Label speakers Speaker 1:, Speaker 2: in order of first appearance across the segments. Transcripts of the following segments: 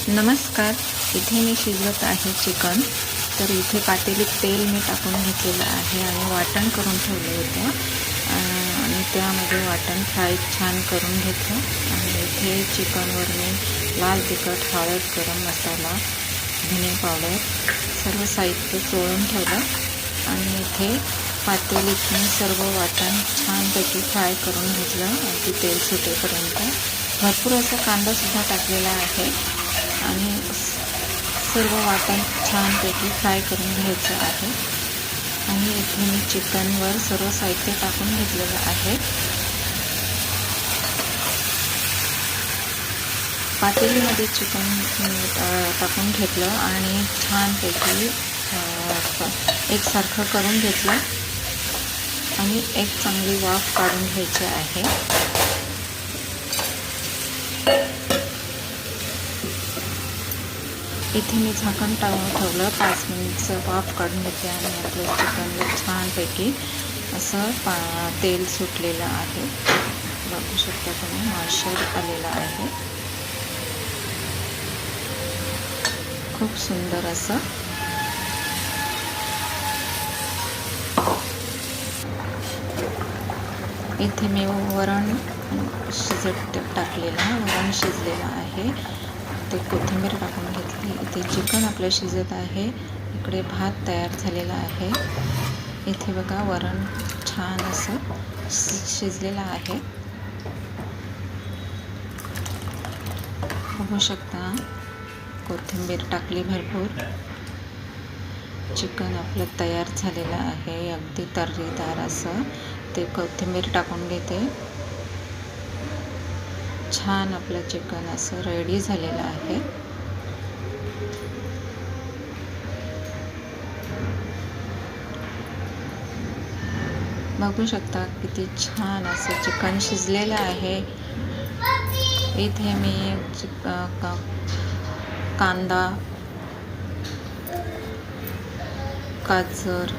Speaker 1: नमस्कार. इथे मी शिजवत आहे चिकन. तर इथे पातेलीत तेल मी टाकून घेतलेलं आहे आणि वाटण करून ठेवलं होतं आणि त्यामध्ये वाटण फ्राय छान करून घेतलं. आणि इथे चिकनवर मी लाल तिखट, हळद, गरम मसाला, धने पावडर सर्व साहित्य चोळून ठेवलं आणि इथे पातेलीत मी सर्व वाटण छानपैकी फ्राय करून घेतलं. अगदी तेल सुटेपर्यंत भरपूर असा कांदासुद्धा टाकलेला आहे आणि सर्व वाटण छानपैकी फ्राय करून घ्यायचं आहे. आणि इथे मी चिकनवर सर्व साहित्य टाकून घेतलेलं आहे. पातेलीमध्ये चिकन टाकून घेतलं आणि छानपैकी एकसारखं करून घेतलं आणि एक चांगली वाफ काढून घ्यायची आहे. इथे मी झाकण टाकून ठेवलं. 5 मिनिटचं वाफ काढून घेतली आणि आपलं चिकनला छानपैकी असं तेल सुटलेलं आहे. बघू शकता तुम्ही, मॉइश्चर आलेलं आहे. खूप सुंदर असं इथे मी वरण शिजत टाकलेलं, वरण शिजलेलं आहे. ते कोथिंबीर टाकून घेतली. इथे चिकन आपलं शिजत आहे. इकडे भात तयार झालेला आहे. इथे बघा वरण छान असं शिजलेलं आहे. बघू शकता, कोथिंबीर टाकली भरपूर. चिकन आपलं तयार झालेलं आहे. अगदी तर्रीदार असं ते कोथिंबीर टाकून घेते. छान आपलं चिकन असं रेडी झालेलं आहे. बघू शकता किती छान असं चिकन शिजलेलं आहे. इथे मी कांदा, गाजर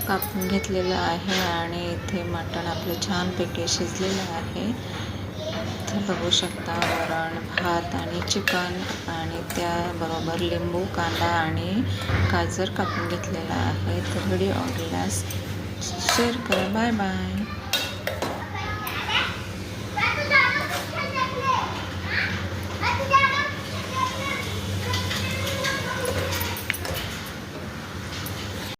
Speaker 1: कापून घेतलेलं आहे आणि इथे मटण आपलं छानपैकी शिजलेलं आहे. इथे बघू शकता वरण, भात आणि चिकन आणि त्याबरोबर लिंबू, कांदा आणि गाजर कापून घेतलेला आहे. तर व्हिडिओ आवडल्यास शेअर करा. Bye bye.